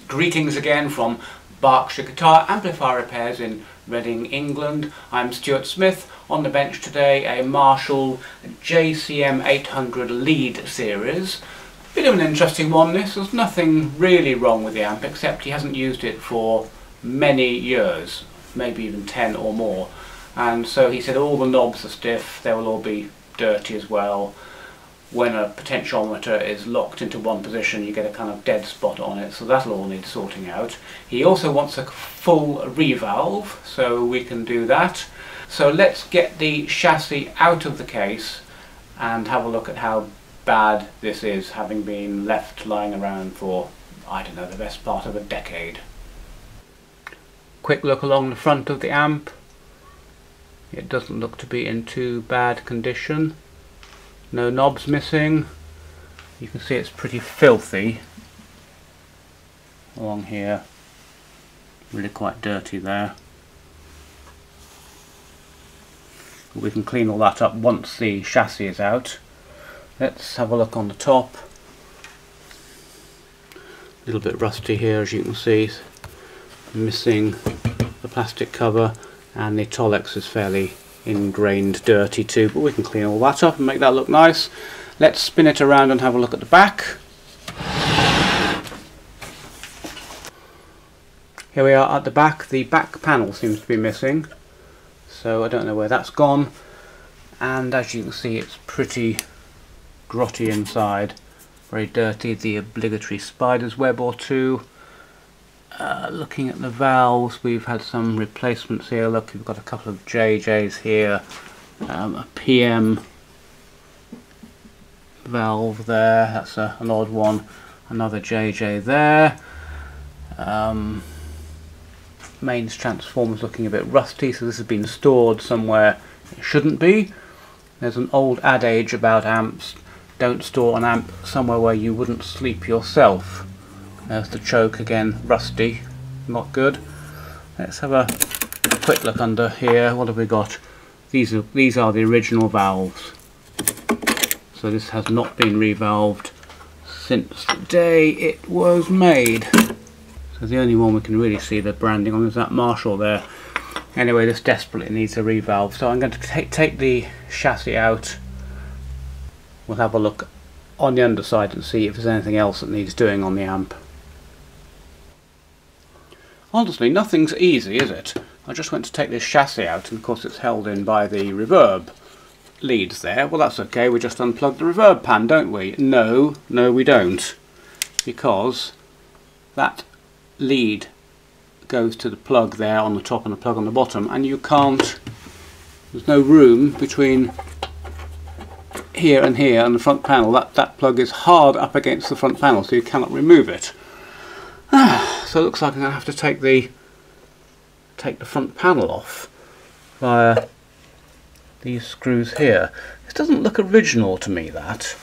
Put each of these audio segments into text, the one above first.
Greetings again from Berkshire Guitar Amplifier Repairs in Reading, England. I'm Stuart Smith. On the bench today, a Marshall JCM800 lead series. Bit of an interesting one this. There's nothing really wrong with the amp except he hasn't used it for many years, maybe even 10 or more. And so he said all the knobs are stiff, they will all be dirty as well. When a potentiometer is locked into one position, you get a kind of dead spot on it, so that'll all need sorting out. He also wants a full revalve, so we can do that. So let's get the chassis out of the case and have a look at how bad this is, having been left lying around for, I don't know, the best part of a decade. Quick look along the front of the amp. It doesn't look to be in too bad condition. No knobs missing. You can see it's pretty filthy along here. Really quite dirty there. We can clean all that up once the chassis is out. Let's have a look on the top. A little bit rusty here, as you can see. Missing the plastic cover, and the Tolex is fairly ingrained dirty too, but we can clean all that up and make that look nice. Let's spin it around and have a look at the back. Here we are at the back. The back panel seems to be missing, so I don't know where that's gone, and as you can see it's pretty grotty inside, very dirty. The obligatory spider's web or two. Looking at the valves, we've had some replacements here. Look, we've got a couple of JJs here, a PM valve there, that's an odd one, another JJ there. Mains transformer's looking a bit rusty, so this has been stored somewhere it shouldn't be. There's an old adage about amps: don't store an amp somewhere where you wouldn't sleep yourself. There's the choke again, rusty, not good. Let's have a quick look under here. What have we got? These are the original valves. So this has not been revalved since the day it was made. So the only one we can really see the branding on is that Marshall there. Anyway, this desperately needs a revalve. So I'm going to take the chassis out. We'll have a look on the underside and see if there's anything else that needs doing on the amp. Honestly, nothing's easy, is it? I just went to take this chassis out, and of course it's held in by the reverb leads there. Well, that's okay, we just unplug the reverb pan, don't we? No, we don't. Because that lead goes to the plug there on the top and the plug on the bottom, and you can't, there's no room between here and here on the front panel. That plug is hard up against the front panel, so you cannot remove it. So it looks like I'm going to have to take the front panel off via these screws here. This doesn't look original to me, that.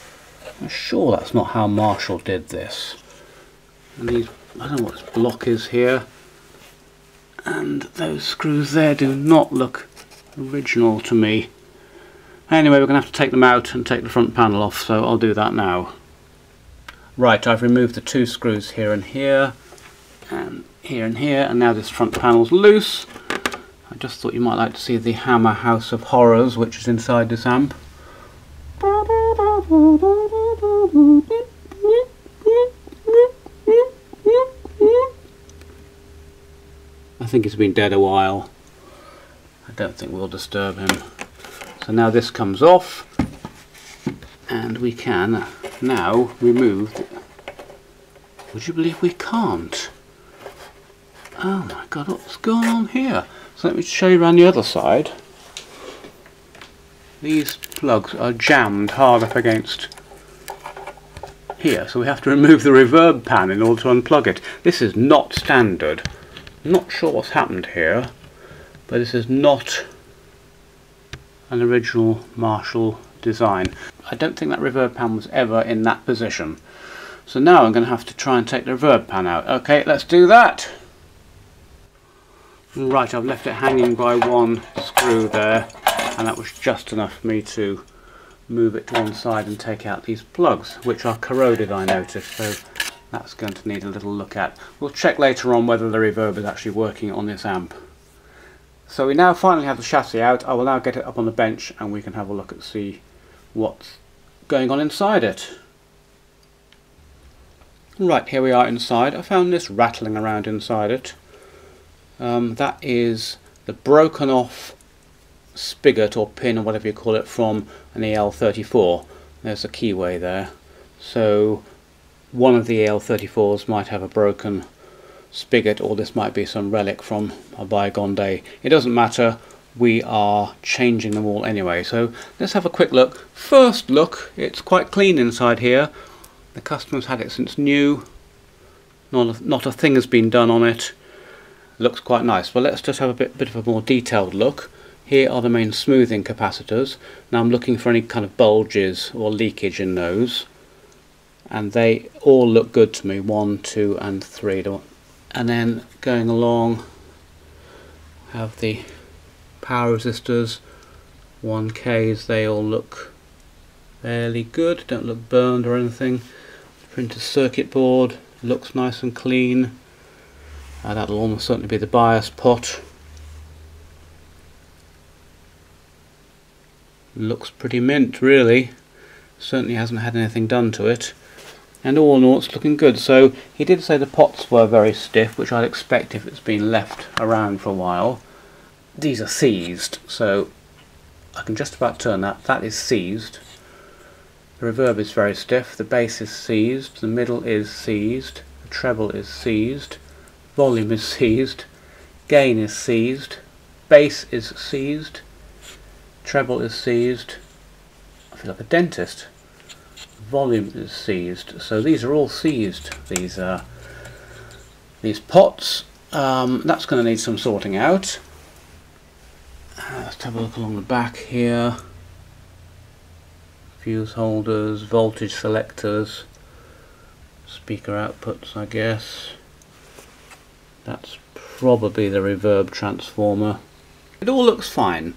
I'm sure that's not how Marshall did this. And these, I don't know what this block is here, and those screws there do not look original to me. Anyway, we're going to have to take them out and take the front panel off, so I'll do that now. Right, I've removed the two screws here and here, and here and here, and now this front panel's loose. I just thought you might like to see the Hammer House of Horrors, which is inside this amp. I think he's been dead a while. I don't think we'll disturb him. So now this comes off, and we can now remove the... Would you believe we can't? Oh my god, what's going on here? So let me show you around the other side. These plugs are jammed hard up against here, so we have to remove the reverb pan in order to unplug it. This is not standard. I'm not sure what's happened here, but this is not an original Marshall design. I don't think that reverb pan was ever in that position. So now I'm going to have to try and take the reverb pan out. Okay, let's do that. Right, I've left it hanging by one screw through there, and that was just enough for me to move it to one side and take out these plugs, which are corroded, I noticed, so that's going to need a little look at. We'll check later on whether the reverb is actually working on this amp. So we now finally have the chassis out. I will now get it up on the bench and we can have a look and see what's going on inside it. Right, here we are inside. I found this rattling around inside it. That is the broken off spigot or pin or whatever you call it from an EL34. There's a keyway there. So one of the EL34s might have a broken spigot, or this might be some relic from a bygone day. It doesn't matter, we are changing them all anyway. So let's have a quick look. First look, it's quite clean inside here. The customer's had it since new. Not a thing has been done on it. Looks quite nice. Well, let's just have a bit of a more detailed look. Here are the main smoothing capacitors. Now I'm looking for any kind of bulges or leakage in those, and they all look good to me. 1, 2 and 3. And then going along, have the power resistors, 1Ks. They all look fairly good, don't look burned or anything. The printed circuit board looks nice and clean. That'll almost certainly be the bias pot. Looks pretty mint, really. Certainly hasn't had anything done to it. And all in all, it's looking good. So he did say the pots were very stiff, which I'd expect if it's been left around for a while. These are seized, so I can just about turn that. That is seized. The reverb is very stiff. The bass is seized. The middle is seized. The treble is seized. Volume is seized. Gain is seized. Bass is seized. Treble is seized. I feel like a dentist. Volume is seized. So these are all seized. These pots. That's going to need some sorting out. Let's have a look along the back here. Fuse holders, voltage selectors, speaker outputs, I guess. That's probably the reverb transformer. It all looks fine.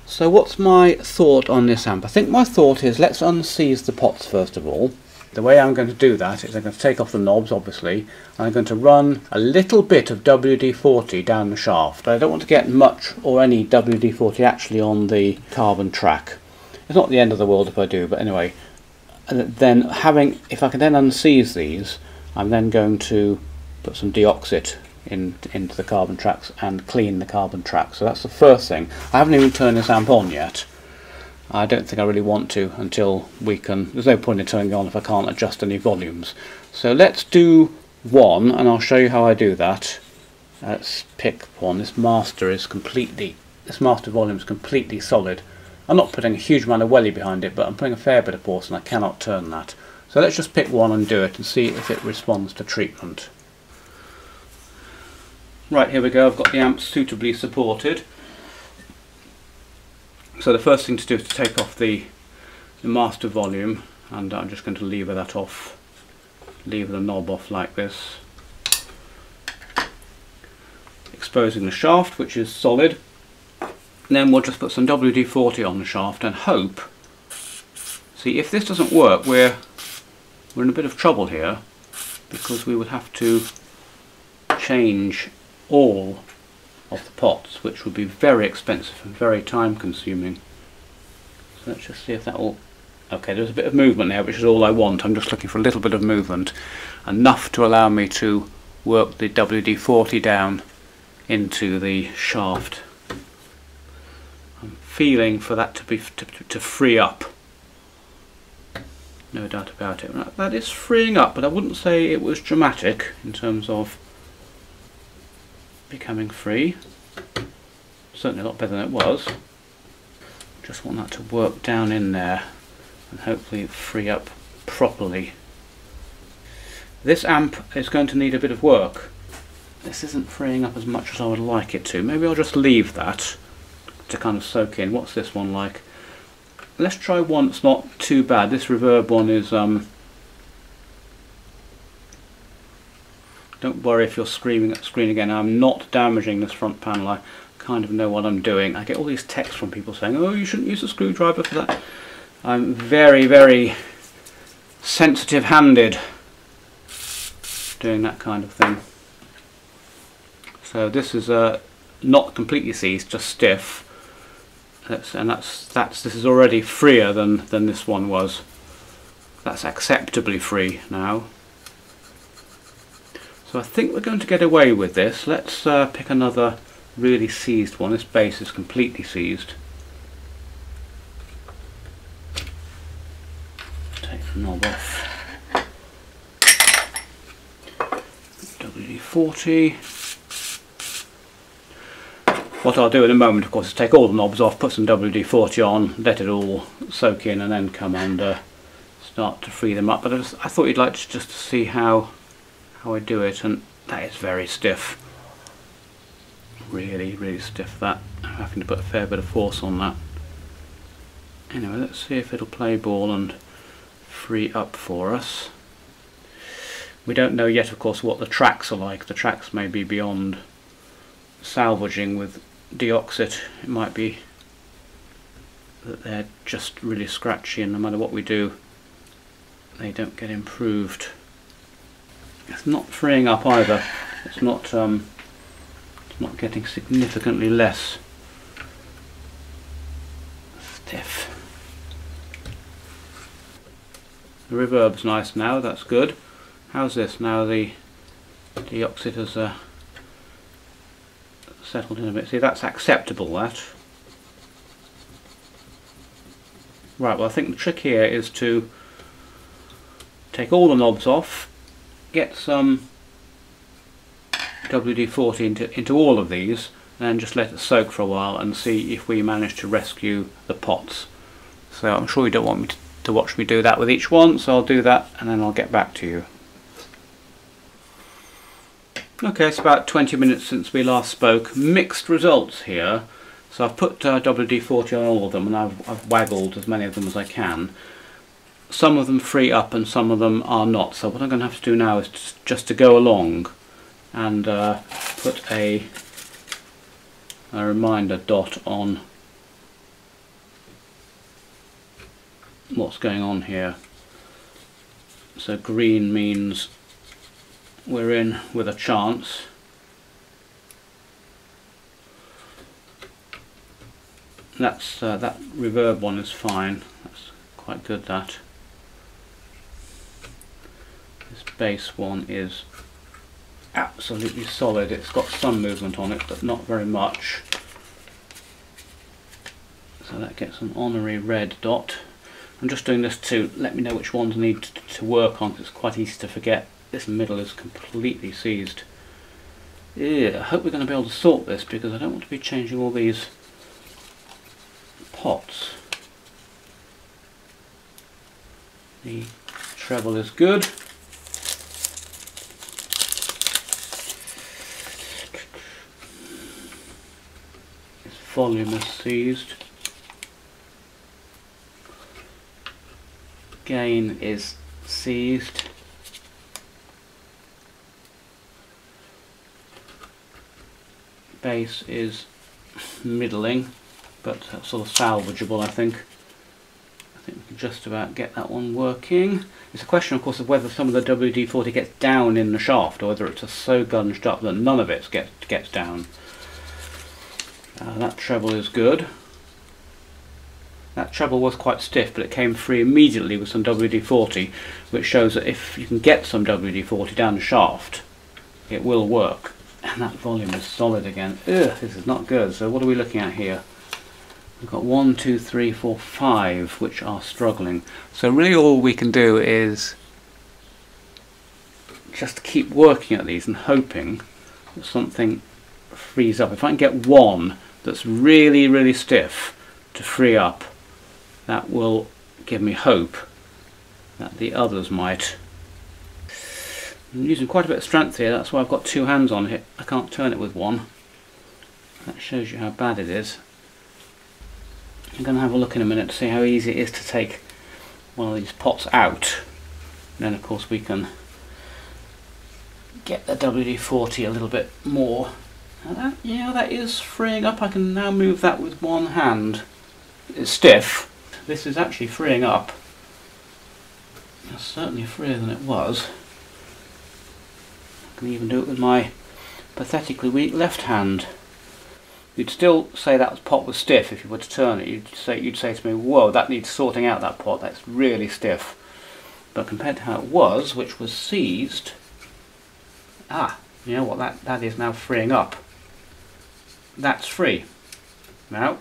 So what's my thought on this amp? I think my thought is let's unseize the pots first of all. The way I'm going to do that is I'm going to take off the knobs, obviously, and I'm going to run a little bit of WD-40 down the shaft. I don't want to get much or any WD-40 actually on the carbon track. It's not the end of the world if I do, but anyway. And then if I can then unseize these, I'm then going to put some deoxit into the carbon tracks and clean the carbon tracks. So that's the first thing. I haven't even turned this amp on yet. I don't think I really want to until we can. There's no point in turning it on if I can't adjust any volumes. So let's do one, and I'll show you how I do that. Let's pick one. This master volume is completely solid. I'm not putting a huge amount of welly behind it, but I'm putting a fair bit of force and I cannot turn that. So let's just pick one and do it and see if it responds to treatment. Right, here we go. I've got the amp suitably supported. So the first thing to do is to take off the master volume, and I'm just going to lever that off, lever the knob off like this, exposing the shaft, which is solid. And then we'll just put some WD-40 on the shaft and hope. See, if this doesn't work, we're in a bit of trouble here, because we would have to change all of the pots, which would be very expensive and very time consuming. So let's just see if that will... Okay, there's a bit of movement there, which is all I want. I'm just looking for a little bit of movement, enough to allow me to work the WD-40 down into the shaft. I'm feeling for that to free up. No doubt about it. That is freeing up, but I wouldn't say it was dramatic in terms of becoming free. Certainly a lot better than it was. Just want that to work down in there and hopefully free up properly. This amp is going to need a bit of work. This isn't freeing up as much as I would like it to. Maybe I'll just leave that to kind of soak in. What's this one like? Let's try one that's not too bad. This reverb one is don't worry if you're screaming at the screen again. I'm not damaging this front panel. I kind of know what I'm doing. I get all these texts from people saying, oh, you shouldn't use a screwdriver for that. I'm very, very sensitive handed doing that kind of thing. So this is not completely seized, just stiff. This is already freer than this one was. That's acceptably free now. So I think we're going to get away with this. Let's pick another really seized one. This base is completely seized. Take the knob off. WD-40. What I'll do in a moment, of course, is take all the knobs off, put some WD-40 on, let it all soak in, and then come and start to free them up. But I thought you'd like to just see how I do it, and that is very stiff. Really, really stiff, that. I'm having to put a fair bit of force on that. Anyway, let's see if it'll play ball and free up for us. We don't know yet, of course, what the tracks are like. The tracks may be beyond salvaging with deoxit. It might be that they're just really scratchy, and no matter what we do, they don't get improved. It's not freeing up either. It's not getting significantly less stiff. The reverb's nice now, that's good. How's this? Now the deoxit has settled in a bit. See, that's acceptable, that. Right, well I think the trick here is to take all the knobs off, get some WD-40 into all of these, and then just let it soak for a while and see if we manage to rescue the pots. So I'm sure you don't want me to watch me do that with each one, so I'll do that and then I'll get back to you. Okay, it's about 20 minutes since we last spoke. Mixed results here. So I've put WD-40 on all of them, and I've waggled as many of them as I can. Some of them free up and some of them are not. So what I'm going to have to do now is just to go along and put a reminder dot on what's going on here. So green means we're in with a chance. That's that reverb one is fine. That's quite good. That this bass one is absolutely solid. It's got some movement on it, but not very much. So that gets an honorary red dot. I'm just doing this to let me know which ones need to work on, because it's quite easy to forget. This middle is completely seized. Yeah, I hope we're going to be able to sort this, because I don't want to be changing all these pots. The treble is good. This volume is seized. Gain is seized. Bass is middling, but sort of salvageable, I think. I think we can just about get that one working. It's a question, of course, of whether some of the WD-40 gets down in the shaft, or whether it's just so gunged up that none of it gets down. That treble is good. That treble was quite stiff, but it came free immediately with some WD-40, which shows that if you can get some WD-40 down the shaft, it will work. And that volume is solid again. Ugh, this is not good. So what are we looking at here? We've got 1, 2, 3, 4, 5 which are struggling. So really all we can do is just keep working at these and hoping that something frees up. If I can get one that's really, really stiff to free up, that will give me hope that the others might. I'm using quite a bit of strength here, that's why I've got two hands on it. I can't turn it with one. That shows you how bad it is. I'm going to have a look in a minute to see how easy it is to take one of these pots out. And then of course we can get the WD-40 a little bit more Now that is freeing up. I can now move that with one hand. It's stiff. This is actually freeing up. It's certainly freer than it was. I can even do it with my pathetically weak left hand. You'd still say that pot was stiff if you were to turn it. You'd say to me, whoa, that needs sorting out, that pot, that's really stiff. But compared to how it was, which was seized, you know what, that is now freeing up. That's free now,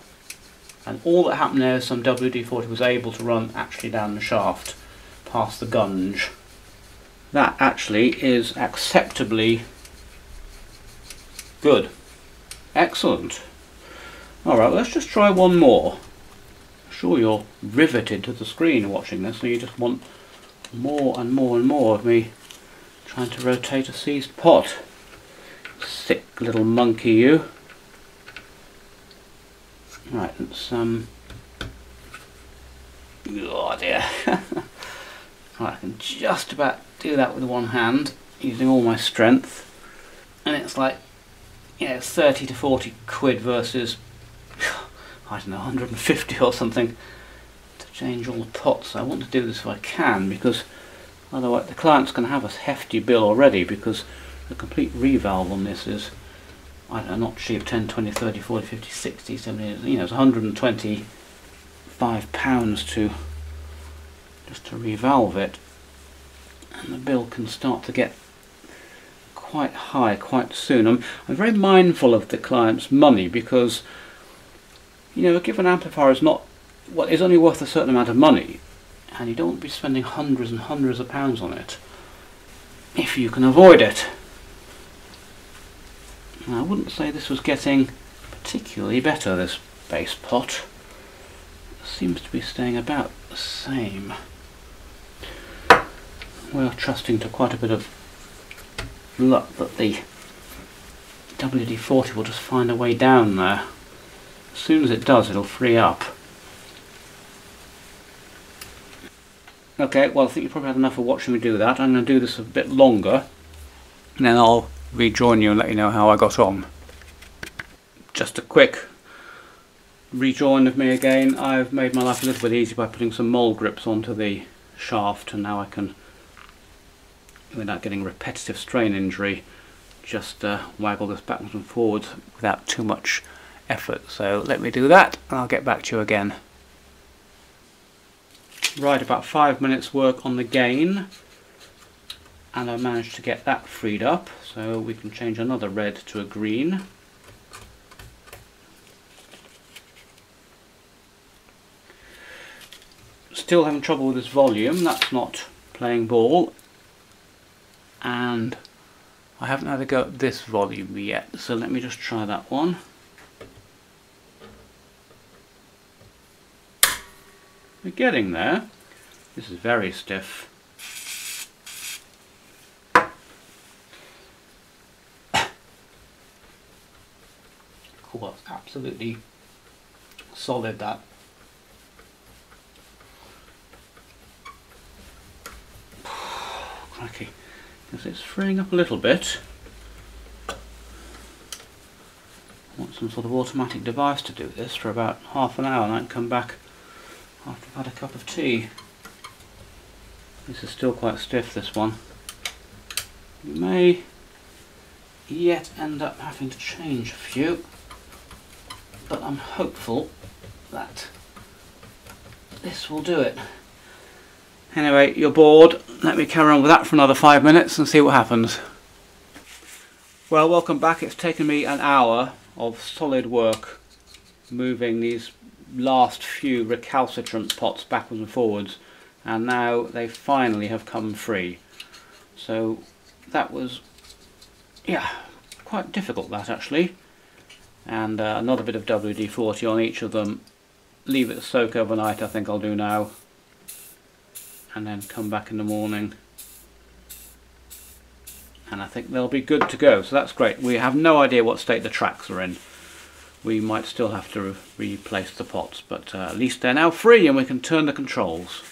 and all that happened there is some WD-40 was able to run actually down the shaft past the gunge. That actually is acceptably good. Excellent. Alright, let's just try one more. I'm sure you're riveted to the screen watching this, so you just want more and more and more of me trying to rotate a seized pot. Sick little monkey, you. Right, let's oh dear. Right, I can just about do that with one hand using all my strength, and it's like, you know, 30 to 40 quid versus, I don't know, 150 or something to change all the pots. I want to do this if I can, because otherwise the client's going to have a hefty bill already, because the complete revalve on this is, I don't know, not cheap, 10, 20, 30, 40, 50, 60, 70, you know, it's £125 to just to revalve it, and the bill can start to get quite high quite soon. I'm very mindful of the client's money, because, you know, a given amplifier is not, well, is only worth a certain amount of money, and you don't want to be spending hundreds and hundreds of pounds on it if you can avoid it. Now, I wouldn't say this was getting particularly better, this bass pot. It seems to be staying about the same. We're trusting to quite a bit of luck that the WD-40 will just find a way down there. As soon as it does, it'll free up. Okay, well, I think you've probably had enough of watching me do that. I'm going to do this a bit longer, and then I'll rejoin you and let you know how I got on. Just a quick rejoin of me again. I've made my life a little bit easy by putting some mole grips onto the shaft, and now I can, without getting repetitive strain injury, just waggle this backwards and forwards without too much effort. So let me do that and I'll get back to you again. Right, about 5 minutes work on the gain, and I managed to get that freed up, so we can change another red to a green. Still having trouble with this volume, that's not playing ball, and I haven't had a go at this volume yet, so let me just try that one. We're getting there. This is very stiff. Cool, that's absolutely solid, that. Crikey. Because it's freeing up a little bit. I want some sort of automatic device to do this for about half an hour, and I can come back after I've had a cup of tea. This is still quite stiff, this one. You may yet end up having to change a few, but I'm hopeful that this will do it. Anyway, you're bored. Let me carry on with that for another 5 minutes and see what happens. Well, welcome back. It's taken me an hour of solid work moving these last few recalcitrant pots backwards and forwards, and now they finally have come free. So that was, yeah, quite difficult, that actually. And another bit of WD-40 on each of them. Leave it to soak overnight, I think I'll do now, and then come back in the morning, and I think they'll be good to go. So that's great. We have no idea what state the tracks are in. We might still have to replace the pots, but at least they're now free and we can turn the controls.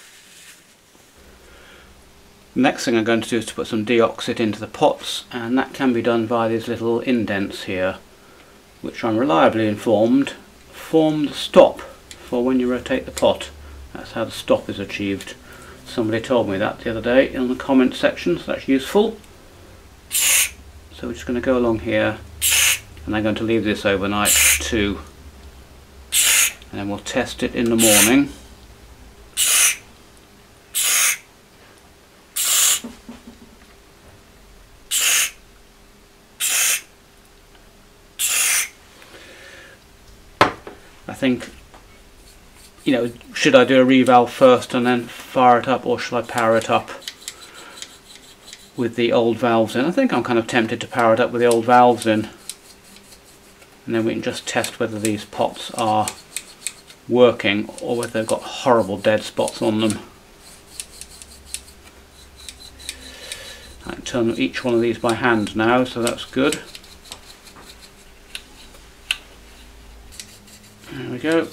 The next thing I'm going to do is to put some deoxit into the pots, and that can be done via these little indents here. which I'm reliably informed form the stop for when you rotate the pot. That's how the stop is achieved. Somebody told me that the other day in the comment section, so that's useful. So we're just going to go along here, and I'm going to leave this overnight too, and then we'll test it in the morning. I think, you know, should I do a revalve first and then fire it up, or should I power it up with the old valves in? I think I'm kind of tempted to power it up with the old valves in, and then we can just test whether these pots are working or whether they've got horrible dead spots on them. I can turn each one of these by hand now, so that's good. There we go.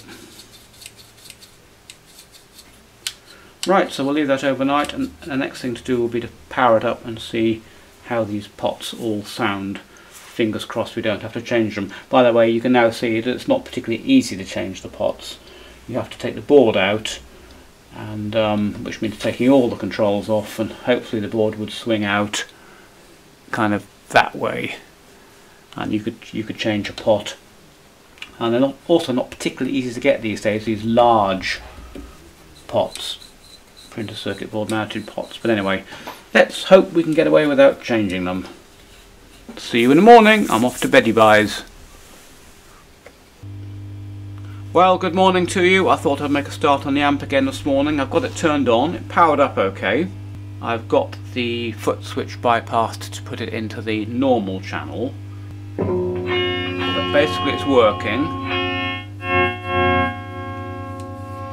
Right, so we'll leave that overnight, and the next thing to do will be to power it up and see how these pots all sound. Fingers crossed we don't have to change them. By the way, you can now see that it's not particularly easy to change the pots. You have to take the board out, and which means taking all the controls off, and hopefully the board would swing out kind of that way, and you could change a pot. And they're also not particularly easy to get these days, these large pots, printer circuit board mounted pots. But anyway, let's hope we can get away without changing them. See you in the morning. I'm off to beddy byes. Well, good morning to you. I thought I'd make a start on the amp again this morning. I've got it turned on, it powered up okay. I've got the foot switch bypassed to put it into the normal channel. But basically it's working,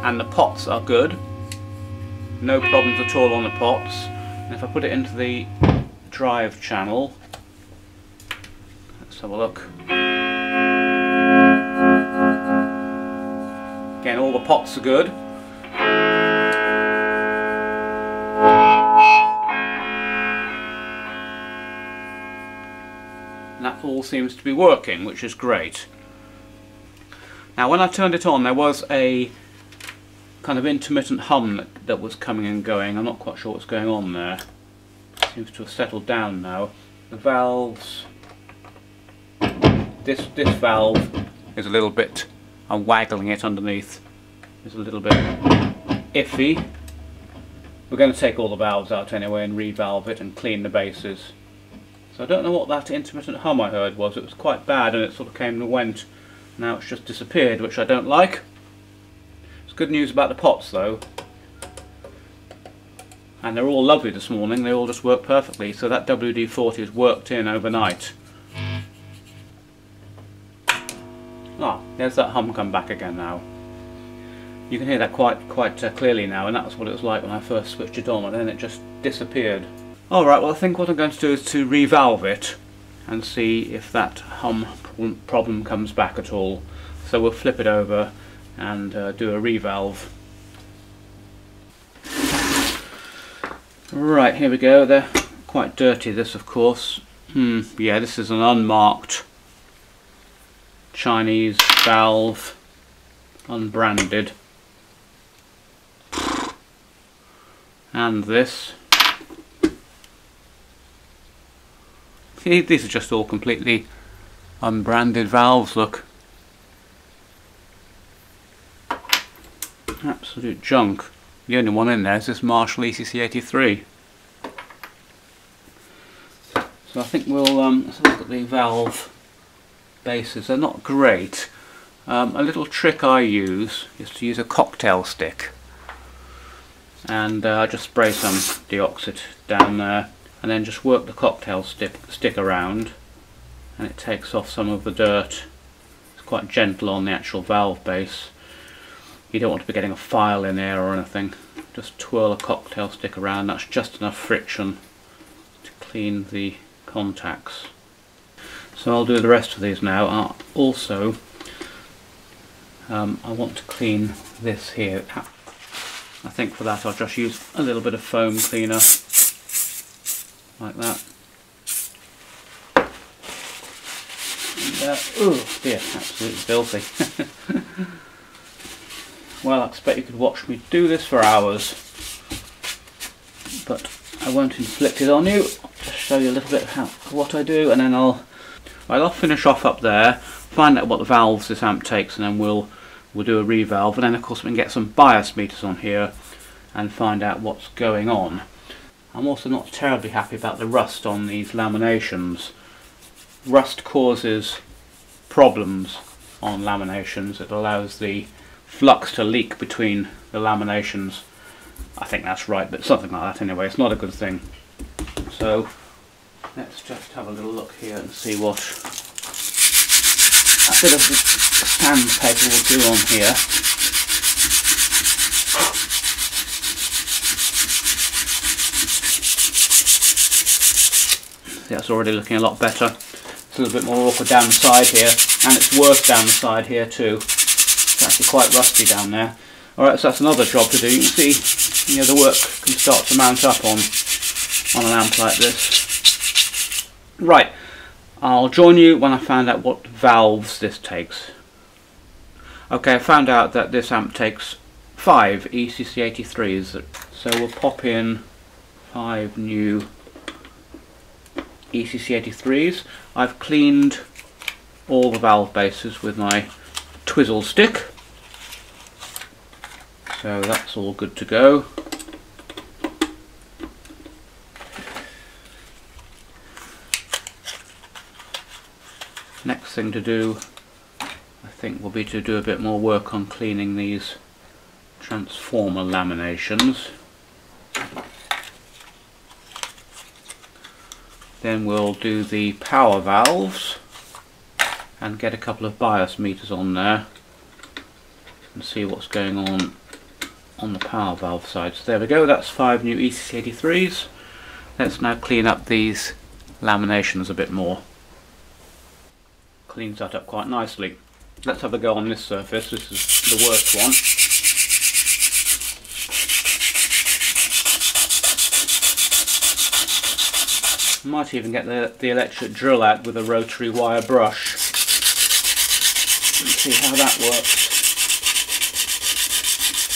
and the pots are good. No problems at all on the pots. And if I put it into the drive channel, let's have a look. Again, all the pots are good. And that all seems to be working, which is great. Now when I turned it on, there was a kind of intermittent hum that was coming and going. I'm not quite sure what's going on there. It seems to have settled down now. The valves, this valve is a little bit, I'm waggling it underneath, is a little bit iffy. We're going to take all the valves out anyway and revalve it and clean the bases. So I don't know what that intermittent hum I heard was. It was quite bad, and it sort of came and went. Now it's just disappeared, which I don't like. It's good news about the pots though. And they're all lovely this morning, they all just work perfectly. So that WD-40 has worked in overnight. Ah, there's that hum come back again now. You can hear that quite clearly now, and that's what it was like when I first switched it on, and then it just disappeared. Alright, well I think what I'm going to do is to revalve it and see if that hum problem comes back at all. So we'll flip it over and do a revalve. Right, here we go. They're quite dirty, this of course. Yeah, this is an unmarked Chinese valve, unbranded. And this. These are just all completely unbranded valves, look. Absolute junk. The only one in there is this Marshall ECC83. So I think we'll let's look at the valve bases. They're not great. A little trick I use is to use a cocktail stick, and I just spray some deoxit down there, and then just work the cocktail stick around, and it takes off some of the dirt. It's quite gentle on the actual valve base. You don't want to be getting a file in there or anything. Just twirl a cocktail stick around, that's just enough friction to clean the contacts. So I'll do the rest of these now. Also, I want to clean this here. I think for that I'll just use a little bit of foam cleaner, like that. And Oh dear, absolutely filthy. Well, I expect you could watch me do this for hours, but I won't inflict it on you. I'll just show you a little bit of what I do, and then I'll finish off up there, find out what the valves this amp takes, and then we'll do a revalve, and then of course we can get some bias meters on here and find out what's going on. I'm also not terribly happy about the rust on these laminations. Rust causes problems on laminations. It allows the flux to leak between the laminations. I think that's right, but something like that anyway. It's not a good thing. So let's just have a little look here and see what a bit of sandpaper will do on here. See, that's already looking a lot better. It's a little bit more awkward down the side here, and it's worse down the side here too. It's actually quite rusty down there. Alright, so that's another job to do. You can see, you know, the work can start to mount up on an amp like this. Right, I'll join you when I find out what valves this takes. Okay, I found out that this amp takes 5 ECC83s, so we'll pop in 5 new ECC83s. I've cleaned all the valve bases with my twizzle stick, so that's all good to go. Next thing to do, I think, will be to do a bit more work on cleaning these transformer laminations. Then we'll do the power valves and get a couple of bias meters on there and see what's going on the power valve side. So there we go, that's 5 new ECC83s. Let's now clean up these laminations a bit more. Cleans that up quite nicely. Let's have a go on this surface. This is the worst one. Might even get the electric drill out with a rotary wire brush. Let's see how that works.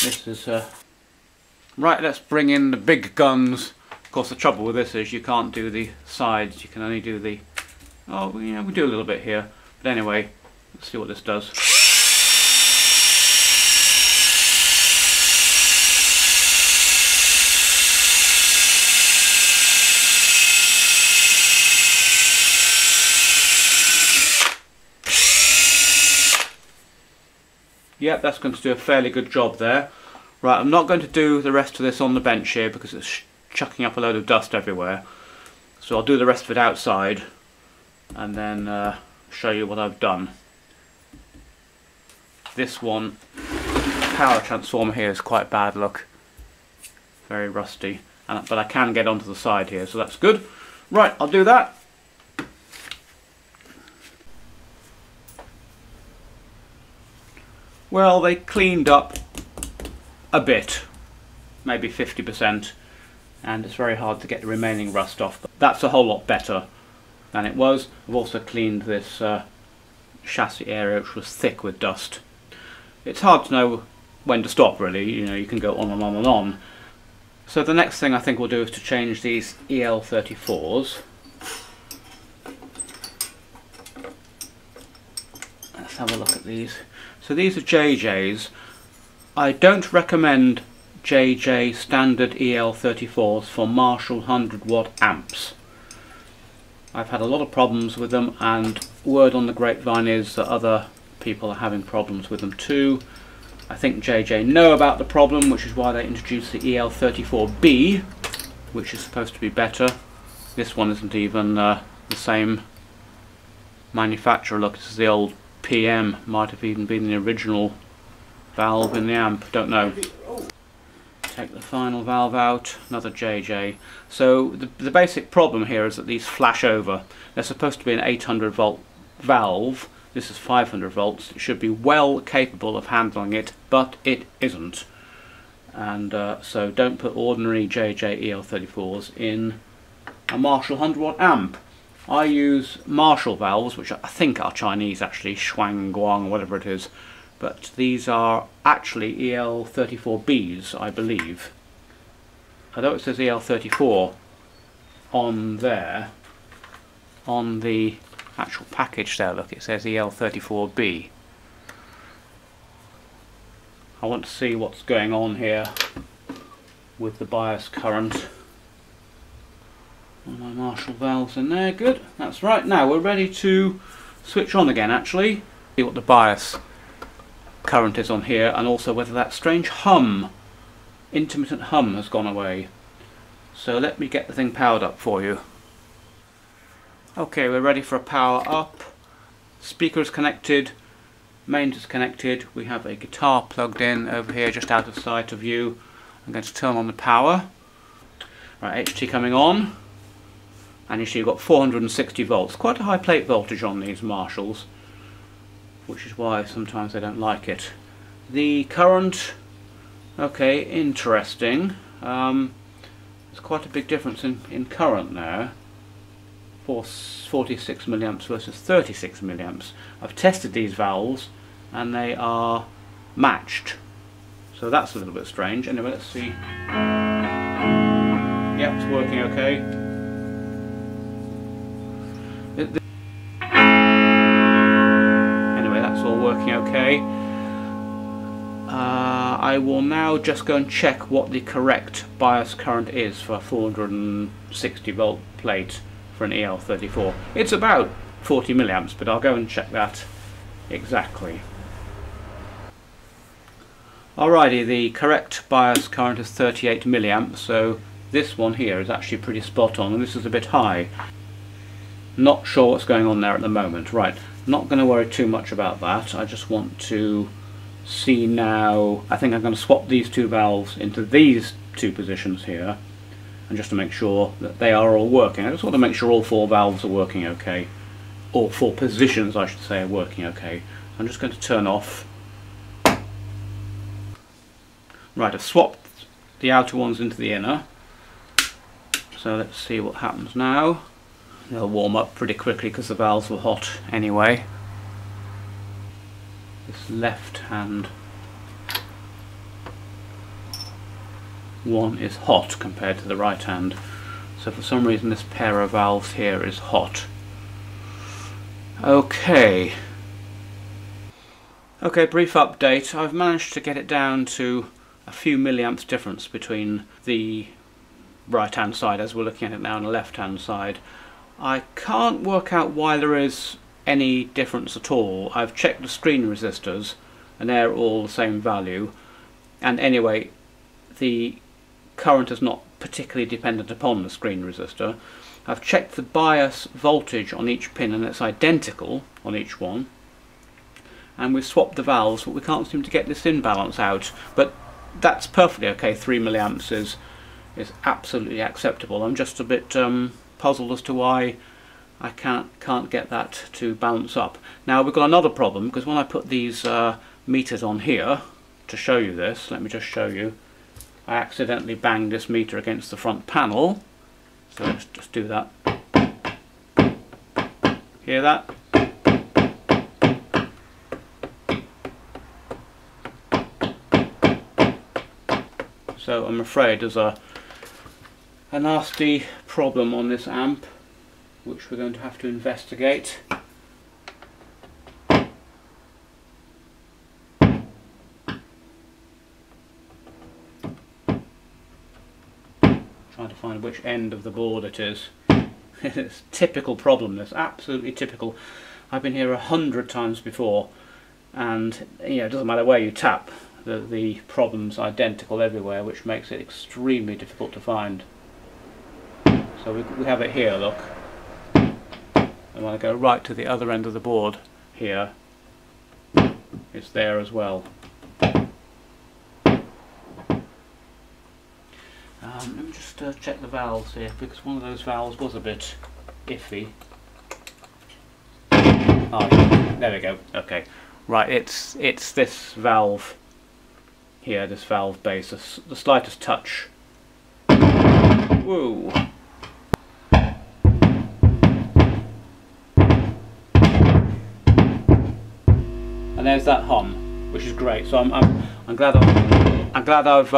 This is right, let's bring in the big guns. Of course the trouble with this is you can't do the sides, you can only do the... oh, you know, we do a little bit here. But anyway, let's see what this does. Yep, that's going to do a fairly good job there. Right, I'm not going to do the rest of this on the bench here because it's chucking up a load of dust everywhere. So I'll do the rest of it outside and then show you what I've done. This one, power transformer here, is quite bad look. Very rusty. But I can get onto the side here, so that's good. Right, I'll do that. Well, they cleaned up a bit, maybe 50%, and it's very hard to get the remaining rust off, but that's a whole lot better than it was. I've also cleaned this chassis area, which was thick with dust. It's hard to know when to stop, really. You know, you can go on and on and on. So the next thing I think we'll do is to change these EL34s. Let's have a look at these. So these are JJs. I don't recommend JJ standard EL34s for Marshall 100 watt amps. I've had a lot of problems with them, and word on the grapevine is that other people are having problems with them too. I think JJ know about the problem, which is why they introduced the EL34B, which is supposed to be better. This one isn't even the same manufacturer. Look, this is the old PM, might have even been the original valve in the amp, don't know. Take the final valve out, another JJ. So the basic problem here is that these flash over. They're supposed to be an 800 volt valve. This is 500 volts. It should be well capable of handling it, but it isn't. And so don't put ordinary JJ EL34s in a Marshall 100 watt amp. I use Marshall valves, which I think are Chinese actually, Shuangguang, whatever it is, but these are actually EL34Bs, I believe. Although it says EL34 on there, on the actual package there, look, it says EL34B. I want to see what's going on here with the bias current. All my Marshall valves in there, good, that's right. Now we're ready to switch on again actually. See what the bias current is on here, and also whether that strange hum, intermittent hum, has gone away. So let me get the thing powered up for you. Okay, we're ready for a power up. Speaker is connected, mains is connected, we have a guitar plugged in over here just out of sight of you. I'm going to turn on the power. Right, HT coming on. And you see you've got 460 volts, quite a high plate voltage on these Marshalls, which is why sometimes they don't like it. The current, okay, interesting. There's quite a big difference in current now. 46 milliamps versus 36 milliamps. I've tested these valves and they are matched. So that's a little bit strange. Anyway, let's see. Yep, it's working okay. Anyway, that's all working okay. I will now just go and check what the correct bias current is for a 460 volt plate for an EL34. It's about 40 milliamps, but I'll go and check that exactly. Alrighty, the correct bias current is 38 milliamps, so this one here is actually pretty spot on, and this is a bit high. Not sure what's going on there at the moment. Right, not going to worry too much about that. I just want to see now. I think I'm going to swap these two valves into these two positions here, and just to make sure that they are all working. I just want to make sure all four valves are working okay. All four positions, I should say, are working okay. I'm just going to turn off. Right, I've swapped the outer ones into the inner. So let's see what happens now. They'll warm up pretty quickly because the valves were hot anyway. This left hand one is hot compared to the right hand. So for some reason this pair of valves here is hot. Okay. Okay, brief update. I've managed to get it down to a few milliamps difference between the right hand side as we're looking at it now and the left hand side. I can't work out why there is any difference at all. I've checked the screen resistors and they're all the same value, and anyway the current is not particularly dependent upon the screen resistor. I've checked the bias voltage on each pin and it's identical on each one, and we've swapped the valves, but we can't seem to get this imbalance out. But that's perfectly okay. 3 milliamps is absolutely acceptable. I'm just a bit puzzled as to why I can't get that to balance up. Now we've got another problem, because when I put these meters on here to show you this, let me just show you, I accidentally banged this meter against the front panel. So let's just do that. Hear that? So I'm afraid there's a nasty problem on this amp, which we're going to have to investigate. Trying to find which end of the board it is. It's a typical problem, this, absolutely typical. I've been here 100 times before, and you know, it doesn't matter where you tap, the problem's identical everywhere, which makes it extremely difficult to find. So we have it here, look. And when I go right to the other end of the board here, it's there as well. Let me just check the valves here, because one of those valves was a bit iffy. Oh, yeah, there we go. Okay, right. It's this valve here, this valve base. The slightest touch. Whoa. and there's that hum, which is great. So I'm glad I've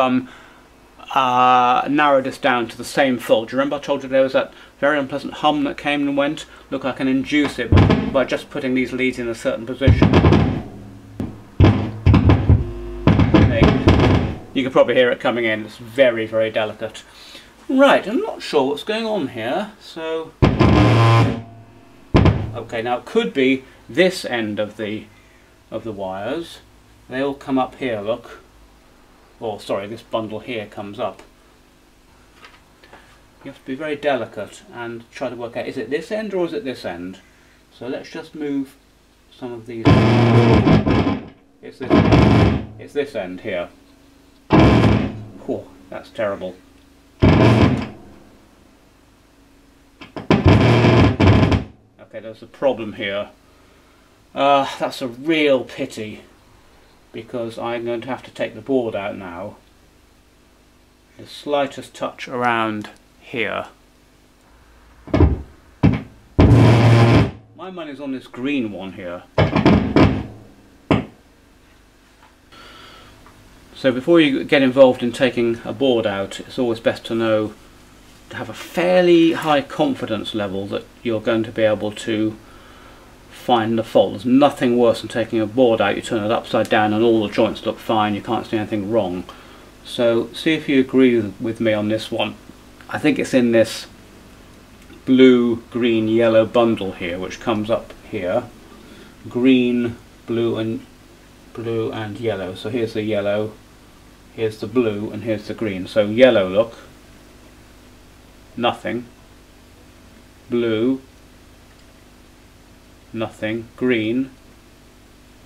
narrowed this down to the same fault. Do you remember I told you there was that very unpleasant hum that came and went? Look, I can induce it by just putting these leads in a certain position. Okay. You can probably hear it coming in. It's very, very delicate. Right, I'm not sure what's going on here. So, okay, now it could be this end of the wires. They all come up here. Look. Or sorry, this bundle here comes up. You have to be very delicate and try to work out, is it this end or is it this end? So let's just move some of these. It's this end here. Oh, that's terrible. Okay, there's a problem here. That's a real pity, because I'm going to have to take the board out now. The slightest touch around here. My money's on this green one here. So before you get involved in taking a board out, it's always best to have a fairly high confidence level that you're going to be able to find the fault. There's nothing worse than taking a board out, you turn it upside down and all the joints look fine, you can't see anything wrong. So see if you agree with me on this one. I think it's in this blue, green, yellow bundle here, which comes up here. Green, blue and yellow. So here's the yellow, here's the blue, and here's the green. So yellow, look, nothing. Blue, nothing. Green,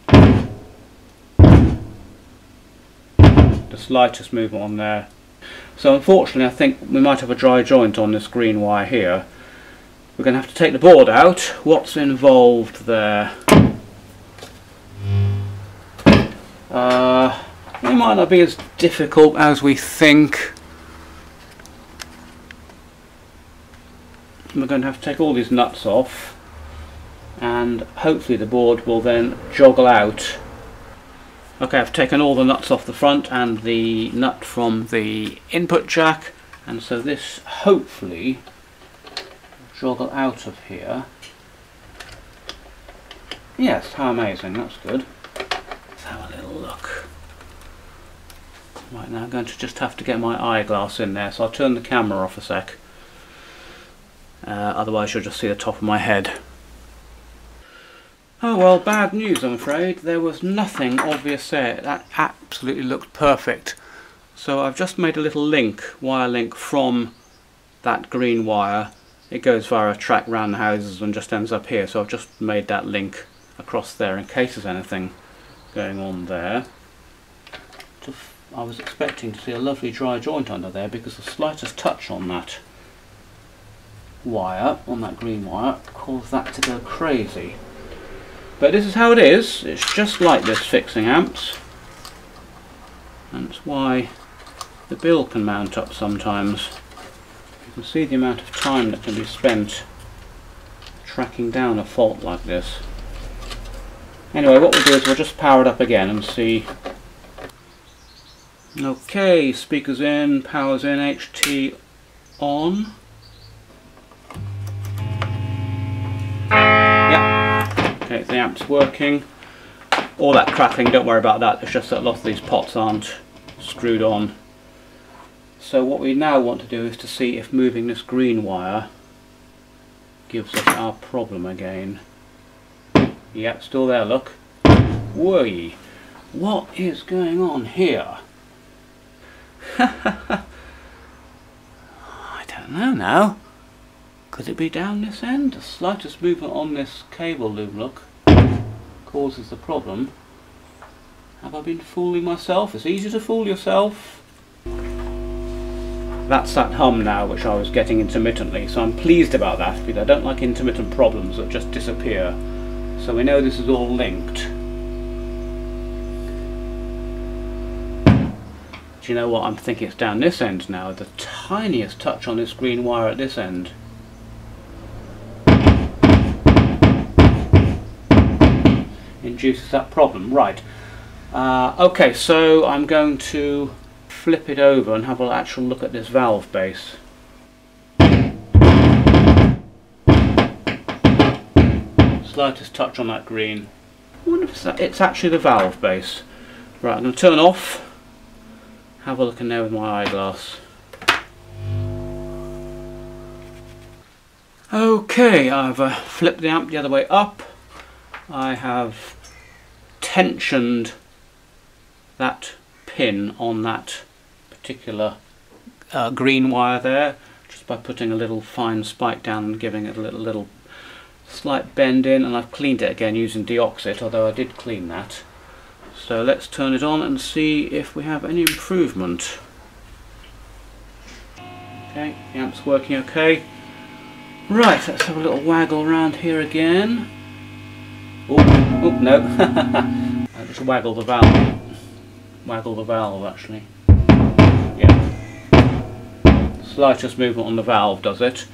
the slightest movement on there. So unfortunately I think we might have a dry joint on this green wire here. We're going to have to take the board out. What's involved there? It might not be as difficult as we think. We're going to have to take all these nuts off, and hopefully the board will then joggle out. Okay, I've taken all the nuts off the front and the nut from the input jack, and so this hopefully will joggle out of here. Yes, how amazing, that's good. Let's have a little look. Right, now I'm going to just have to get my eyeglass in there, so I'll turn the camera off a sec. Otherwise you'll just see the top of my head. Oh well, bad news I'm afraid. There was nothing obvious there. That absolutely looked perfect. So I've just made a little link, wire link from that green wire. It goes via a track round the houses and just ends up here. So I've just made that link across there in case there's anything going on there. I was expecting to see a lovely dry joint under there, because the slightest touch on that wire, on that green wire, caused that to go crazy. But this is how it is. It's just like this fixing amps, and that's why the bill can mount up sometimes. You can see the amount of time that can be spent tracking down a fault like this. Anyway, what we'll do is we'll just power it up again and see. Okay, speakers in, power's in, HT on. Yep. Okay, the amp's working. All that crackling, don't worry about that. It's just that a lot of these pots aren't screwed on. So what we now want to do is to see if moving this green wire gives us our problem again. Yep, still there, look. Whee! What is going on here? I don't know now. Could it be down this end? The slightest movement on this cable loom, look, causes the problem. Have I been fooling myself? It's easy to fool yourself. That's that hum now, which I was getting intermittently, so I'm pleased about that, because I don't like intermittent problems that just disappear. So we know this is all linked. Do you know what? I'm thinking it's down this end now. The tiniest touch on this green wire at this end. induces that problem. Right. Okay, so I'm going to flip it over and have an actual look at this valve base. Slightest touch on that green. I wonder if it's actually the valve base. Right, I'm going to turn off, have a look in there with my eyeglass. Okay, I've flipped the amp the other way up. I have tensioned that pin on that particular green wire there, just by putting a little fine spike down and giving it a little slight bend in, and I've cleaned it again using deoxit, although I did clean that. So let's turn it on and see if we have any improvement. Okay, the amp's working okay. Right, let's have a little waggle around here again. Oh no. I just waggle the valve. Waggle the valve actually. Yeah. Slightest movement on the valve does it.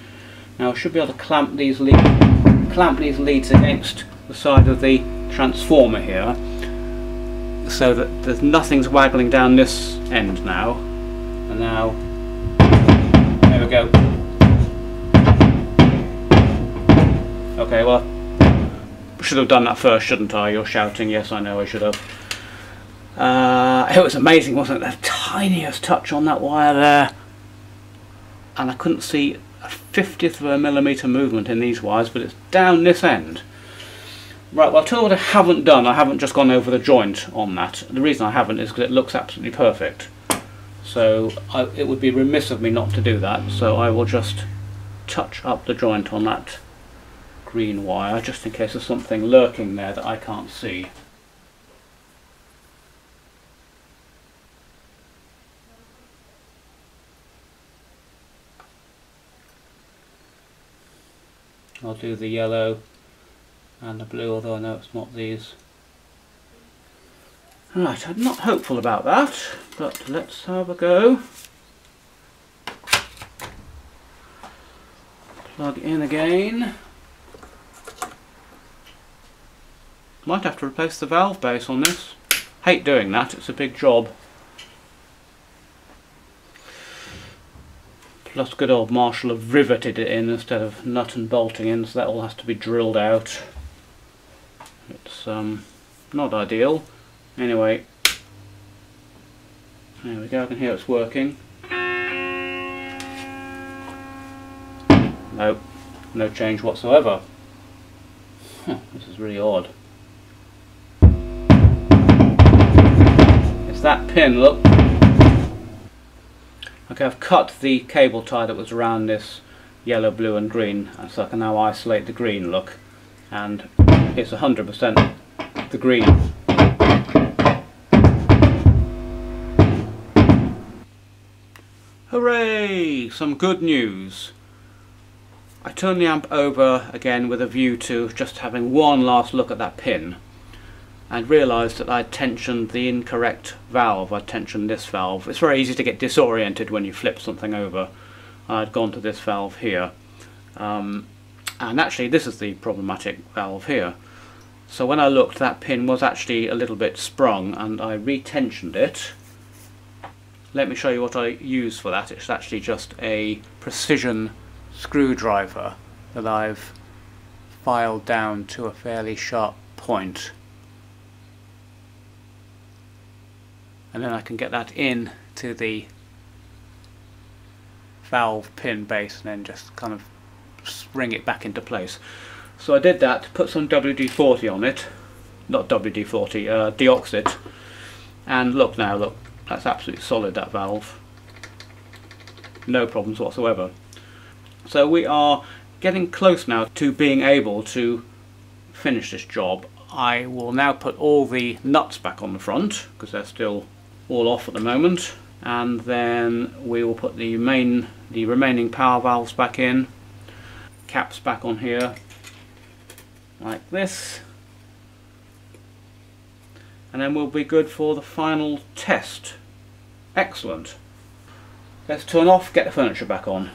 Now I should be able to clamp these leads against the side of the transformer here, so that there's nothing's waggling down this end now. And now, there we go. Okay, well, I should have done that first, shouldn't I? You're shouting. Yes, I know I should have. It was amazing, wasn't it? The tiniest touch on that wire there, and I couldn't see a 50th of a millimetre movement in these wires, but it's down this end. Right, well, I'll tell you what I haven't done. I haven't just gone over the joint on that. The reason I haven't is because it looks absolutely perfect. So it would be remiss of me not to do that. So I will just touch up the joint on that green wire, just in case there's something lurking there that I can't see. I'll do the yellow and the blue, although I know it's not these. Right, I'm not hopeful about that, but let's have a go. Plug in again. Might have to replace the valve base on this. Hate doing that, it's a big job. Plus good old Marshall have riveted it in instead of nut and bolting in, so that all has to be drilled out. It's not ideal. Anyway, there we go, I can hear it's working. No, no change whatsoever. This is really odd. It's that pin, look. Okay, I've cut the cable tie that was around this yellow, blue and green, so I can now isolate the green, look. And it's 100% the green. Hooray! Some good news. I turned the amp over again with a view to just having one last look at that pin, and realised that I'd tensioned the incorrect valve. I'd tensioned this valve. It's very easy to get disoriented when you flip something over. I'd gone to this valve here, and actually this is the problematic valve here. So when I looked, that pin was actually a little bit sprung, and I retensioned it. Let me show you what I use for that. It's actually just a precision screwdriver that I've filed down to a fairly sharp point. And then I can get that in to the valve pin base and then just kind of spring it back into place. So I did that, put some WD-40 on it, not WD-40, deoxit, and look now, look, that's absolutely solid, that valve. No problems whatsoever. So we are getting close now to being able to finish this job. I will now put all the nuts back on the front, because they're still all off at the moment, and then we will put the remaining power valves back in, caps back on here like this, and then we'll be good for the final test. Excellent. Let's turn off, get the furniture back on.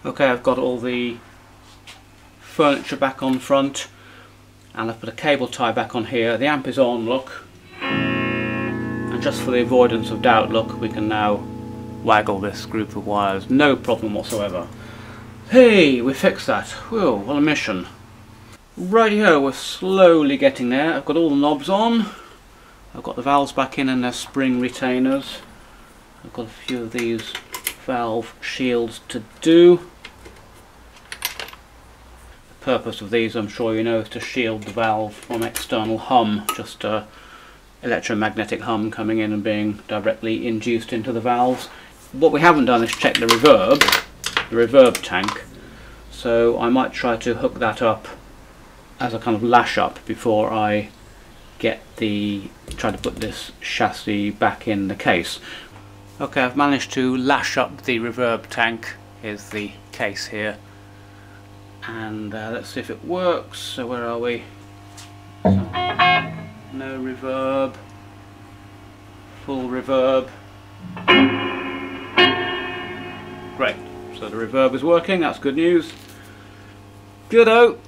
Okay, I've got all the furniture back on front, and I've put a cable tie back on here. The amp is on, look, and just for the avoidance of doubt, look, we can now waggle this group of wires, no problem whatsoever. Hey, we fixed that. Whoa, what a mission. Rightio, we're slowly getting there. I've got all the knobs on. I've got the valves back in and their spring retainers. I've got a few of these valve shields to do. The purpose of these, I'm sure you know, is to shield the valve from external hum, just electromagnetic hum coming in and being directly induced into the valves. What we haven't done is check the reverb tank, so I might try to hook that up as a kind of lash up before I try to put this chassis back in the case. Okay, I've managed to lash up the reverb tank. Here's the case here, and let's see if it works. So where are we? So, no reverb, full reverb. Great, so the reverb is working, that's good news. Good-o.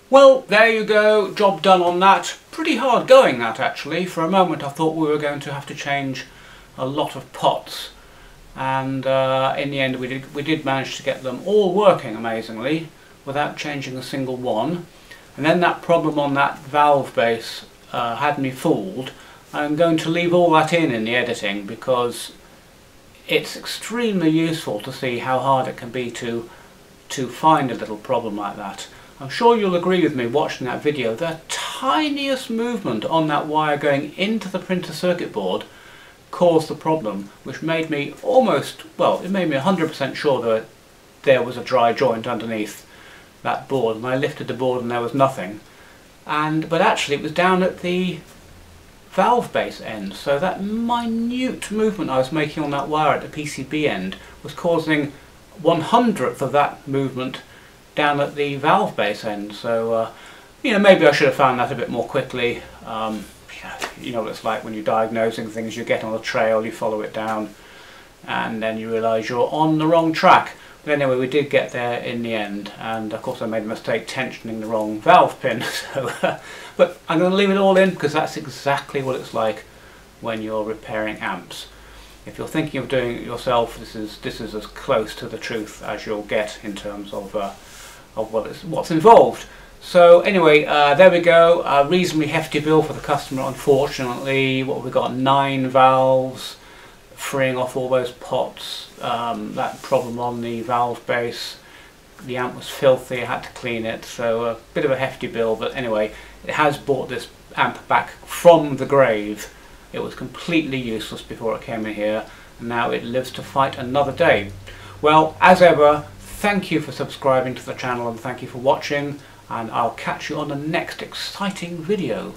Well, there you go, job done on that. Pretty hard going, that, actually. For a moment I thought we were going to have to change a lot of pots, and in the end we did manage to get them all working amazingly without changing a single one. And then that problem on that valve base had me fooled. I'm going to leave all that in the editing, because it's extremely useful to see how hard it can be to find a little problem like that. I'm sure you'll agree with me watching that video. The tiniest movement on that wire going into the printer circuit board caused the problem, which made me almost, well, it made me 100% sure that there was a dry joint underneath that board, and I lifted the board and there was nothing. But actually it was down at the valve base end, so that minute movement I was making on that wire at the PCB end was causing 1/100th of that movement down at the valve base end. So you know, maybe I should have found that a bit more quickly. You know what it's like when you're diagnosing things. You get on a trail, you follow it down, and then you realise you're on the wrong track. But anyway, we did get there in the end, and of course I made a mistake tensioning the wrong valve pin. So, but I'm going to leave it all in, because that's exactly what it's like when you're repairing amps. If you're thinking of doing it yourself, this is as close to the truth as you'll get in terms of what's involved. So anyway, there we go. A reasonably hefty bill for the customer, unfortunately. What have we got? 9 valves, freeing off all those pots. That problem on the valve base. The amp was filthy, I had to clean it, so a bit of a hefty bill, but anyway, it has brought this amp back from the grave. It was completely useless before it came in here, and now it lives to fight another day. Well, as ever, thank you for subscribing to the channel, and thank you for watching, and I'll catch you on the next exciting video.